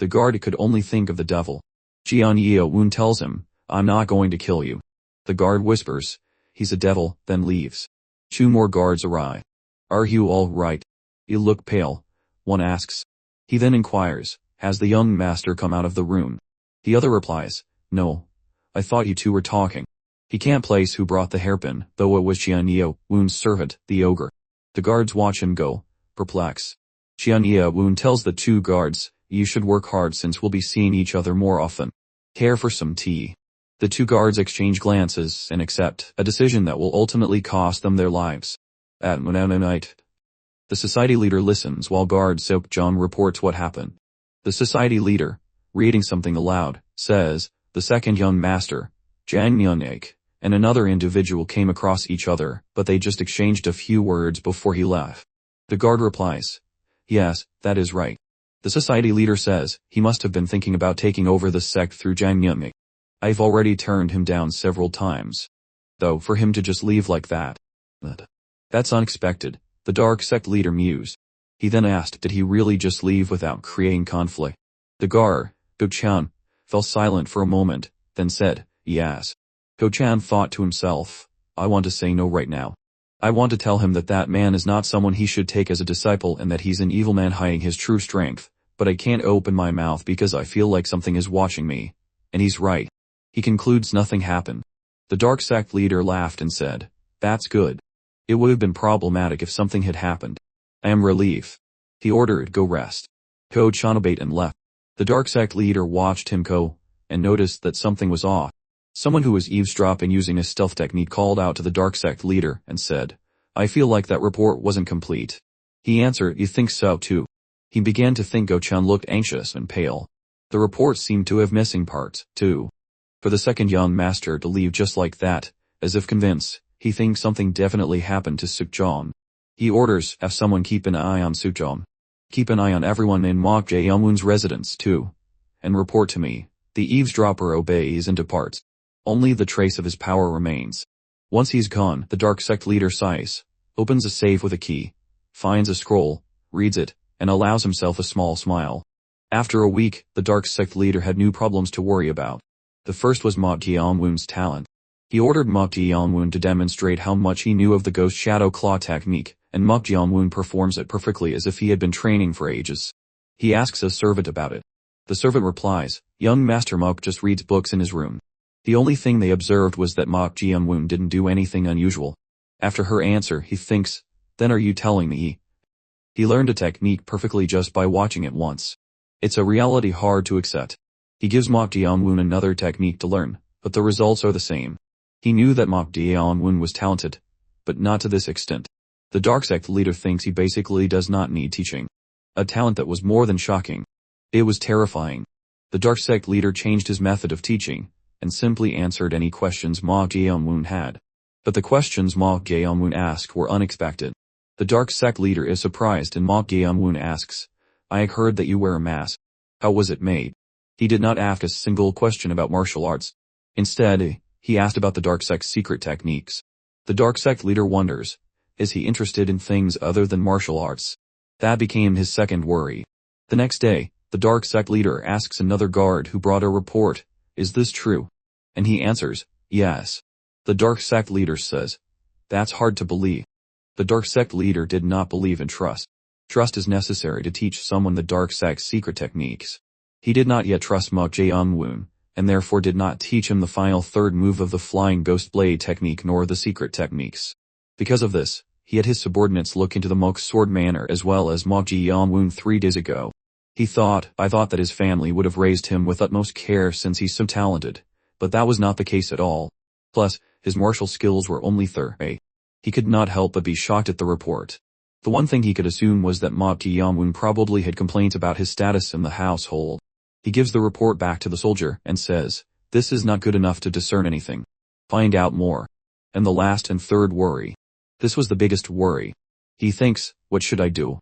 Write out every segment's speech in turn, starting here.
The guard could only think of the devil. Jian Yeo-woon tells him, "I'm not going to kill you." The guard whispers, "He's a devil," then leaves. 2 more guards arrive. "Are you all right? You look pale," one asks. He then inquires, "Has the young master come out of the room?" The other replies, "No. I thought you two were talking." He can't place who brought the hairpin, though it was Jian Yeo-woon's servant, the ogre. The guards watch him go, perplexed. Jian Yeo-woon tells the 2 guards, "You should work hard since we'll be seeing each other more often. Care for some tea?" The 2 guards exchange glances and accept a decision that will ultimately cost them their lives. At night, the society leader listens while guard Seok-jong reports what happened. The society leader, reading something aloud, says, "The second young master, Jang Myung-ik, and another individual came across each other, but they just exchanged a few words before he left." The guard replies, "Yes, that is right." The society leader says, "He must have been thinking about taking over the sect through Jang Myung-ik. I've already turned him down several times. Though for him to just leave like that. That's unexpected," the dark sect leader mused. He then asked, "Did he really just leave without creating conflict?" The guard, Go-chan, fell silent for a moment, then said, "Yes." Go-chan thought to himself, "I want to say no right now. I want to tell him that that man is not someone he should take as a disciple and that he's an evil man hiding his true strength, but I can't open my mouth because I feel like something is watching me. And he's right." He concludes nothing happened. The dark sect leader laughed and said, "That's good. It would have been problematic if something had happened. I am relieved." He ordered go rest. Go-chan obeyed and left. The dark sect leader watched him go, and noticed that something was off. Someone who was eavesdropping using a stealth technique called out to the dark sect leader and said, "I feel like that report wasn't complete." He answered, "You think so too?" He began to think Go-chan looked anxious and pale. The report seemed to have missing parts, too. For the second young master to leave just like that, as if convinced, he thinks something definitely happened to Seok-jong. He orders, "Have someone keep an eye on Seok-jong. Keep an eye on everyone in Mok Jae-youngwoon's residence too. And report to me." The eavesdropper obeys and departs. Only the trace of his power remains. Once he's gone, the dark sect leader sighs, opens a safe with a key, finds a scroll, reads it, and allows himself a small smile. After a week, the dark sect leader had new problems to worry about. The first was Mok Jae-youngwoon's talent. He ordered Mok Jae-youngwoon to demonstrate how much he knew of the ghost shadow claw technique, and Mok Jae-youngwoon performs it perfectly as if he had been training for ages. He asks a servant about it. The servant replies, "Young Master Mok just reads books in his room." The only thing they observed was that Mok Jae-youngwoon didn't do anything unusual. After her answer, he thinks, "Then are you telling me he learned a technique perfectly just by watching it once?" It's a reality hard to accept. He gives Mok Jae-youngwoon another technique to learn, but the results are the same. He knew that Mok Jae-youngwoon was talented, but not to this extent. The dark sect leader thinks he basically does not need teaching. A talent that was more than shocking. It was terrifying. The dark sect leader changed his method of teaching, and simply answered any questions Mok Jae-youngwoon had. But the questions Mok Jae-youngwoon asked were unexpected. The dark sect leader is surprised and Mok Jae-youngwoon asks, "I heard that you wear a mask. How was it made?" He did not ask a single question about martial arts. Instead, he asked about the dark sect's secret techniques. The dark sect leader wonders, is he interested in things other than martial arts? That became his second worry. The next day, the dark sect leader asks another guard who brought a report, "Is this true?" And he answers, "Yes." The dark sect leader says, "That's hard to believe." The dark sect leader did not believe in trust. Trust is necessary to teach someone the dark sect's secret techniques. He did not yet trust Mok Jae-youngwoon, and therefore did not teach him the final third move of the flying ghost blade technique nor the secret techniques. Because of this, he had his subordinates look into the Mok's sword manner as well as Mok Jae-youngwoon 3 days ago. I thought that his family would have raised him with utmost care since he's so talented, but that was not the case at all. Plus, his martial skills were only third. He could not help but be shocked at the report. The one thing he could assume was that Mok Jae-youngwoon probably had complaints about his status in the household. He gives the report back to the soldier and says, "This is not good enough to discern anything. Find out more." And the last and third worry. This was the biggest worry. He thinks, "What should I do?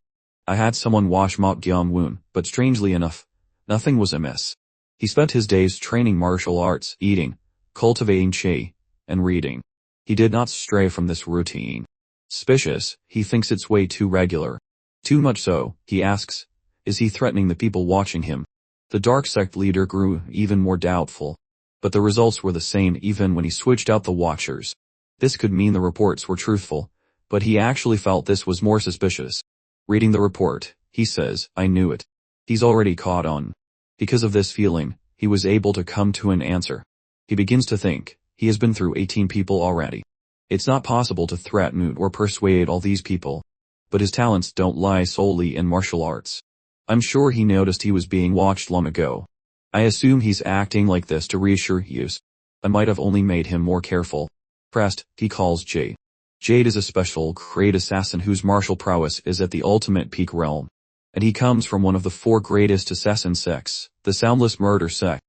I had someone wash Mok Jae-youngwoon, but strangely enough, nothing was amiss." He spent his days training martial arts, eating, cultivating chi, and reading. He did not stray from this routine. Suspicious, he thinks it's way too regular. Too much so, he asks, is he threatening the people watching him? The dark sect leader grew even more doubtful. But the results were the same even when he switched out the watchers. This could mean the reports were truthful, but he actually felt this was more suspicious. Reading the report, he says, I knew it. He's already caught on. Because of this feeling, he was able to come to an answer. He begins to think, he has been through 18 people already. It's not possible to threaten or persuade all these people. But his talents don't lie solely in martial arts. I'm sure he noticed he was being watched long ago. I assume he's acting like this to reassure Hughes. I might have only made him more careful. Pressed, he calls Jade. Jade is a special great assassin whose martial prowess is at the ultimate peak realm. And he comes from one of the 4 greatest assassin sects, the Soundless Murder sect.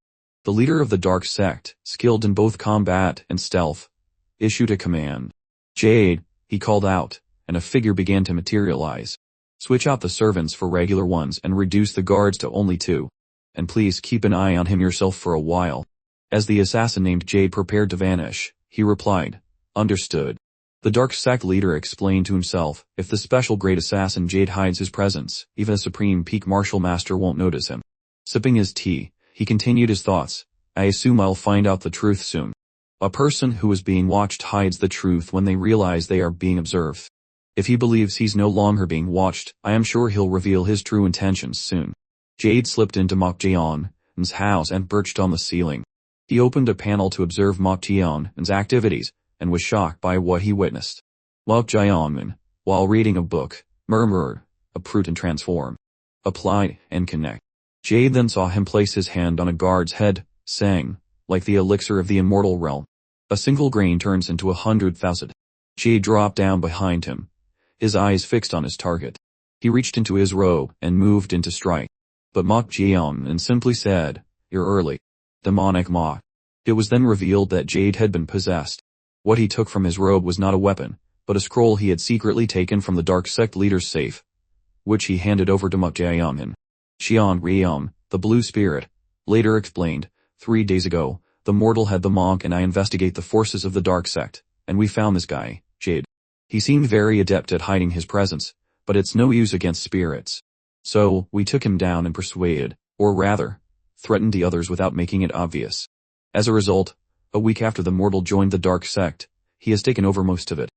The leader of the dark sect, skilled in both combat and stealth, issued a command. Jade, he called out, and a figure began to materialize. Switch out the servants for regular ones and reduce the guards to only 2. And please keep an eye on him yourself for a while. As the assassin named Jade prepared to vanish, he replied, Understood. The dark sect leader explained to himself, if the special great assassin Jade hides his presence, even a supreme peak martial master won't notice him. Sipping his tea, he continued his thoughts. I assume I'll find out the truth soon. A person who is being watched hides the truth when they realize they are being observed. If he believes he's no longer being watched, I am sure he'll reveal his true intentions soon. Jade slipped into Mok Jaeon's house and perched on the ceiling. He opened a panel to observe Mok Jaeon's activities, and was shocked by what he witnessed. Mok Jaeon, while reading a book, murmured, uproot and transform. Apply and connect. Jade then saw him place his hand on a guard's head, saying, like the elixir of the immortal realm. A single grain turns into 100,000. Jade dropped down behind him, his eyes fixed on his target. He reached into his robe and moved into strike. But Mok Jaeon simply said, You're early. Demonic Mok. It was then revealed that Jade had been possessed. What he took from his robe was not a weapon, but a scroll he had secretly taken from the dark sect leader's safe, which he handed over to Mok Jaeon. Xian Riam, the blue spirit, later explained, 3 days ago, the mortal had the monk and I investigate the forces of the dark sect, and we found this guy, Jade. He seemed very adept at hiding his presence, but it's no use against spirits. So, we took him down and persuaded, or rather, threatened the others without making it obvious. As a result, a week after the mortal joined the dark sect, he has taken over most of it.